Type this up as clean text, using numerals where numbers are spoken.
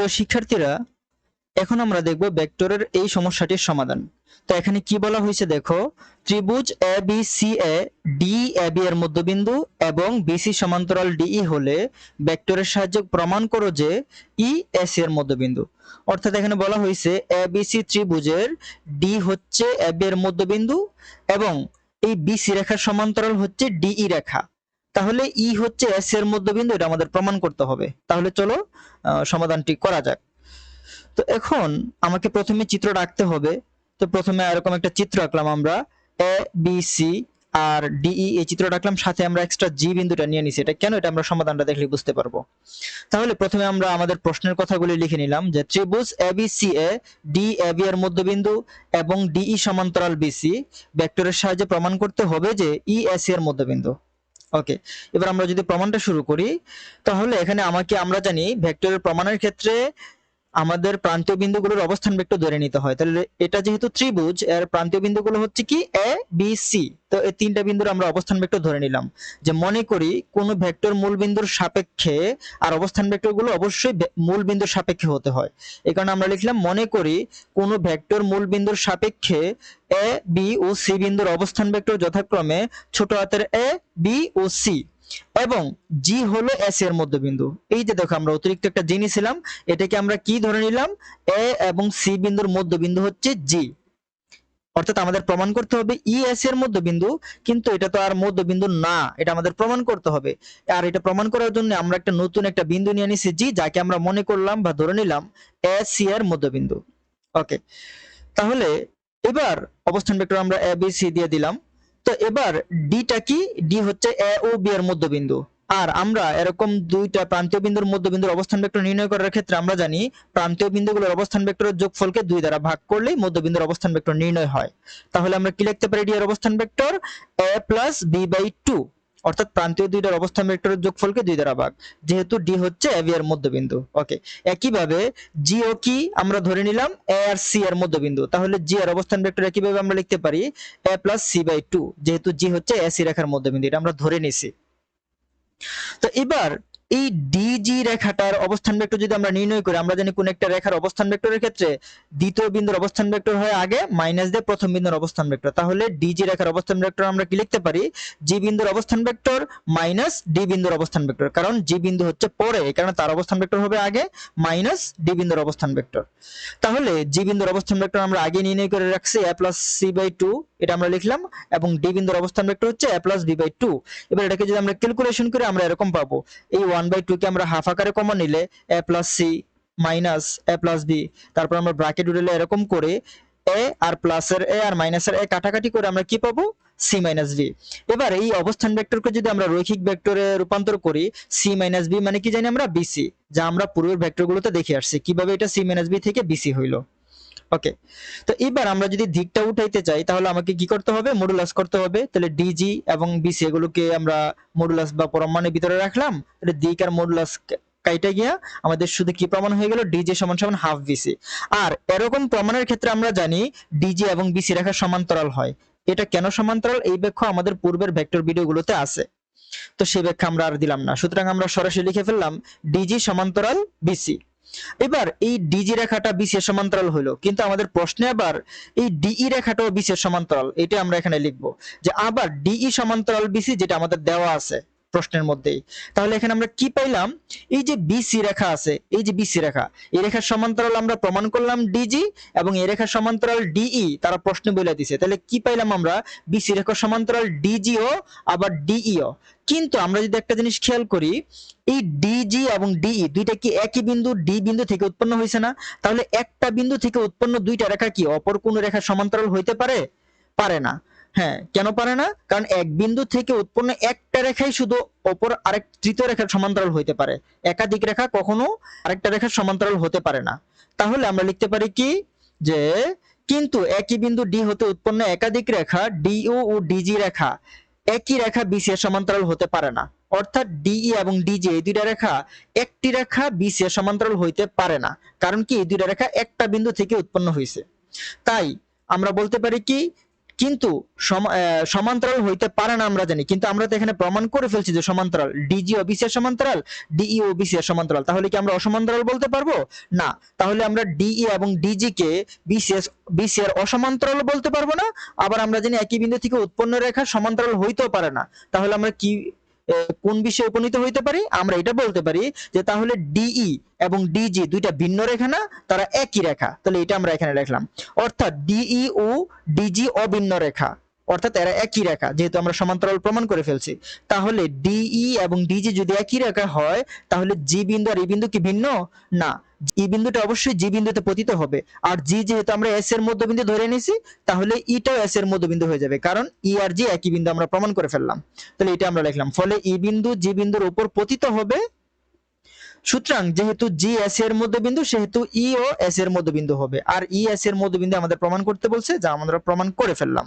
তো শিক্ষার্থীরা, এখন আমরা দেখব ভেক্টরের এই সমস্যাটির সমাধান। তো এখানে কি বলা হয়েছে দেখো, ত্রিভুজ A B C A D A B এর মধ্যবিন্দু এবং বিসি সমান্তরাল ডিই হলে ভেক্টরের সাহায্যে প্রমাণ করো যে ই এস এর মধ্যবিন্দু। অর্থাৎ এখানে বলা হয়েছে এ বি সি ত্রিভুজের ডি হচ্ছে এ বি এর মধ্যবিন্দু এবং এই বিসি রেখার সমান্তরাল হচ্ছে ডিই রেখা। তাহলে ই হচ্ছে এস এর মধ্যবিন্দু, এটা আমাদের প্রমাণ করতে হবে। তাহলে চলো সমাধানটি করা যাক। তো এখন আমাকে প্রথমে চিত্রটা আঁকতে হবে। তো প্রথমে এরকম একটা চিত্র আঁকলাম আমরা, এ বি সি আর ডিই এই চিত্রটা আঁকলাম, সাথে আমরা এক্সট্রা জি বিন্দুটা নিয়ে নিছি। এটা কেন, এটা আমরা সমাধানটা দেখলে বুঝতে পারবো। তাহলে প্রথমে আমরা আমাদের প্রশ্নের কথাগুলি লিখে নিলাম যে ত্রিভুজ A B C A D A B এর মধ্যবিন্দু এবং ডিই সমান্তরাল বিসি ভেক্টরের সাহায্যে প্রমাণ করতে হবে যে ই এস এর মধ্যবিন্দু। ওকে, এবার আমরা যদি প্রমাণটা শুরু করি, তাহলে এখানে আমরা জানি ভেক্টরের প্রমাণের ক্ষেত্রে আমাদের প্রান্তীয় বিন্দুগুলোর অবস্থান ভেক্টর ধরে নিতে হয়। তাহলে এটা যেহেতু ত্রিভুজ, এর প্রান্তীয় বিন্দুগুলো হচ্ছে কি এ বি সি। তো এই তিনটা বিন্দুর আমরা অবস্থান ভেক্টর ধরে নিলাম। যে মনে করি কোন ভেক্টর মূল বিন্দুর সাপেক্ষে, আর অবস্থান ভেক্টরগুলো অবশ্যই মূল বিন্দুর সাপেক্ষে হতে হয়। এই কারণে আমরা লিখলাম মনে করি কোন ভেক্টর মূল বিন্দুর সাপেক্ষে এ বি ও সি বিন্দুর অবস্থান ভেক্টর যথাক্রমে ছোট হাতের এ বি ও সি এবং জি হলো এস এর মধ্যবিন্দু। এই যে দেখো, আমরা অতিরিক্ত একটা জি নিয়েছিলাম, এটাকে আমরা কি ধরে নিলাম, এ এবং সি বিন্দুর মধ্যবিন্দু হচ্ছে জি। অর্থাৎ আমাদের প্রমাণ করতে হবে ই এস এর মধ্যবিন্দু, কিন্তু এটা তো আর মধ্যবিন্দু না, এটা আমাদের প্রমাণ করতে হবে। আর এটা প্রমাণ করার জন্য আমরা একটা নতুন একটা বিন্দু নিয়ে নিছি জি, যাকে আমরা মনে করলাম বা ধরে নিলাম এ সি এর মধ্যবিন্দু। ওকে, তাহলে এবার অবস্থান ভেক্টর আমরা এ বি সি দিয়ে দিলাম। তো এবার ডিটা কি, ডি হচ্ছে এ ও বি এর মধ্যবিন্দু। আর আমরা এরকম দুইটা প্রান্তীয় বিন্দুর মধ্যবিন্দুর অবস্থান ভেক্টর নির্ণয় করার ক্ষেত্রে আমরা জানি প্রান্তীয় বিন্দুগুলোর অবস্থান ভেক্টরের যোগফলকে 2 দ্বারা ভাগ করলেই মধ্যবিন্দুর অবস্থান ভেক্টর নির্ণয় হয়। তাহলে আমরা কি লিখতে পারি, ডি এর অবস্থান vector A plus B by 2, অর্থাৎ প্রান্তীয় দুইটার অবস্থান ভেক্টরের যোগফলকে 2 দ্বারা ভাগ, যেহেতু ডি হচ্ছে এ বি এর মধ্যবিন্দু। ওকে, একইভাবে জি ও কি আমরা ধরে নিলাম এ আর সি এর মধ্যবিন্দু। তাহলে জি এর অবস্থান ভেক্টর একইভাবে আমরা লিখতে পারি এ প্লাস সি বাই 2, যেহেতু জি হচ্ছে এ সি রেখার মধ্যবিন্দু, এটা আমরা ধরে নিছি। তো এবার এই ডিজি রেখাটার অবস্থান ভেক্টর যদি আমরা নির্ণয় করি, আমরা জানি কোন একটা রেখার অবস্থান ভেক্টরের ক্ষেত্রে দ্বিতীয় বিন্দুর অবস্থান ভেক্টর হয় আগে মাইনাস দিয়ে প্রথম বিন্দুর অবস্থান ভেক্টর। তাহলে ডিজি রেখার অবস্থান ভেক্টর আমরা কি লিখতে পারি, জি বিন্দুর অবস্থান ভেক্টর মাইনাস ডি বিন্দুর অবস্থান ভেক্টর, কারণ জি বিন্দু হচ্ছে পরে, এই কারণে তার অবস্থান ভেক্টর হবে আগে মাইনাস ডি বিন্দুর অবস্থান ভেক্টর। তাহলে জি বিন্দুর অবস্থান ভেক্টর আমরা আগে নির্ণয় করে রাখছি a প্লাস সি বাই 2, এটা আমরা লিখলাম, এবং ডি বিন্দুর অবস্থান ভেক্টর হচ্ছে a প্লাস বি বাই 2। এবার এটাকে যদি আমরা ক্যালকুলেশন করি আমরা এরকম পাবো, এই 1/2 কে আমরা হাফ আকারে কমন নিলে a plus C minus a plus B, তারপর আমরা ব্র্যাকেট উঠালে এরকম করে a আর প্লাসের a আর মাইনাসের a কাটাকাটি করে আমরা কি পাবো, সি মাইনাস বি। এবার এই অবস্থান ভেক্টরকে যদি আমরা রৈখিক ভেক্টরে রূপান্তর করি, সি মাইনাস বি মানে কি জানি আমরা, বিসি, যা আমরা পূর্বের ভেক্টরগুলোতে দেখে আসছি কিভাবে এটা সি মাইনাস বি থেকে বিসি হইলো। ওকে, তো এবার আমরা যদি দিকটা উঠাইতে চাই তাহলে আমাকে কি করতে হবে, মডুলাস করতে হবে। তাহলে ডিজি এবং বিসি এগুলোকে আমরা মডুলাস বা পরমাণুর ভিতরে রাখলাম, এটা দিক আর মডুলাস কাইটা গিয়া আমাদের শুধু কি প্রমাণ হয়ে গেল, ডিজি সমান সমান হাফ বিসি। আর এরকম প্রমাণের ক্ষেত্রে আমরা জানি ডিজি এবং বিসি রেখা সমান্তরাল হয়। এটা কেন সমান্তরাল, এই ব্যাখ্যা আমাদের পূর্বের ভেক্টর ভিডিওগুলোতে আছে, তো সেই ব্যাখ্যা আমরা আর দিলাম না। সুতরাং আমরা সরাসরি লিখে ফেললাম ডিজি সমান্তরাল বিসি। এবার এই ডিজি রেখাটা বিসি এর সমান্তরাল হলো, কিন্তু আমাদের প্রশ্নে আবার এই ডিই রেখাটাও বিসি এর সমান্তরাল, এটা আমরা এখানে লিখব যে আবার ডিই সমান্তরাল বিসি, যেটা আমাদের দেওয়া আছে প্রশ্নের মধ্যেই। তাহলে এখানে আমরা কি পাইলাম, এই যে বিসি রেখা আছে, এই যে বিসি রেখা, এই রেখার সমান্তরাল আমরা প্রমাণ করলাম ডিজি, এবং এই রেখার সমান্তরাল ডিই তারা প্রশ্নে বলে দিছে। তাহলে কি পাইলাম আমরা, বিসি রেখার সমান্তরাল ডিজিও আবার ডিইও। কিন্তু আমরা যদি একটা জিনিস খেয়াল করি, এই ডিজি এবং ডিই দুইটা কি একই বিন্দু ডি বিন্দু থেকে উৎপন্ন হয়েছে না? তাহলে একটা বিন্দু থেকে উৎপন্ন দুইটা রেখা কি অপর কোন রেখার সমান্তরাল হইতে পারে? পারে না। হ্যাঁ, কেন পারে না? কারণ এক বিন্দু থেকে উৎপন্ন একটা রেখাই শুধু অপর আরেক তৃতীয় রেখার সমান্তরাল হইতে পারে, একাধিক রেখা কখনো আরেকটা রেখার সমান্তরাল হতে পারে না। তাহলে আমরা লিখতে পারি কি, যে কিন্তু একই বিন্দু ডি হতে উৎপন্ন একাধিক রেখা ডিও ও ডিজি রেখা একই রেখা বিসি এর সমান্তরাল হতে পারে না। অর্থাৎ ডিই এবং ডিজি এই দুইটা রেখা একটি রেখা বিসি এর সমান্তরাল হইতে পারে না, কারণ কি এই দুইটা রেখা একটা বিন্দু থেকে উৎপন্ন হয়েছে। তাই আমরা বলতে পারি কি, কিন্তু সমান্তরাল হইতে পারে না আমরা জানি, কিন্তু আমরা তো এখানে প্রমাণ করে ফেলছি যে সমান্তরাল। ডিজি ও বিসি এর সমান্তরাল, ডিই ও বিসি এর সমান্তরাল, তাহলে কি আমরা অসমান্তরাল বলতে পারবো না? তাহলে আমরা ডিই এবং ডিজি কে বিসি এর অসমান্তরাল বলতে পারবো না। আবার আমরা জানি একই বিন্দু থেকে উৎপন্ন রেখা সমান্তরাল হইতেও পারে না। তাহলে আমরা কি কোন বিষয়ে উপনীত হইতে পারি? আমরা এটা বলতে পারি যে তাহলে ডিই এবং ডিজি দুইটা ভিন্ন রেখা না, তারা একই রেখা। তাহলে এটা আমরা এখানে লিখলাম, অর্থাৎ ডিই ও ডিজি অভিন্ন রেখা, অর্থাৎ এরা একই রেখা, যেহেতু আমরা সমান্তরাল প্রমাণ করে ফেলছি। তাহলে ডিই এবং ডিজি যদি একই রেখা হয়, তাহলে জি বিন্দু আর ই বিন্দু কি ভিন্ন? না, ই বিন্দুটা অবশ্যই জি বিন্দুতে পতিত হবে। আর জি যেহেতু আমরা এস এর মধ্যবিন্দু ধরে নিয়েছি, তাহলে ইটাও এস এর মধ্যবিন্দু হয়ে যাবে, কারণ ই আর জি একই বিন্দু আমরা প্রমাণ করে ফেললাম। তাহলে এটা আমরা লিখলাম, ফলে ই বিন্দু জি বিন্দুর উপর পতিত হবে। সুতরাং যেহেতু জি এস এর মধ্যবিন্দু, সেহেতু ই ও এস এর মধ্যবিন্দু হবে। আর ই এস এর মধ্যবিন্দু আমাদের প্রমাণ করতে বলছে, যা আমরা প্রমাণ করে ফেললাম।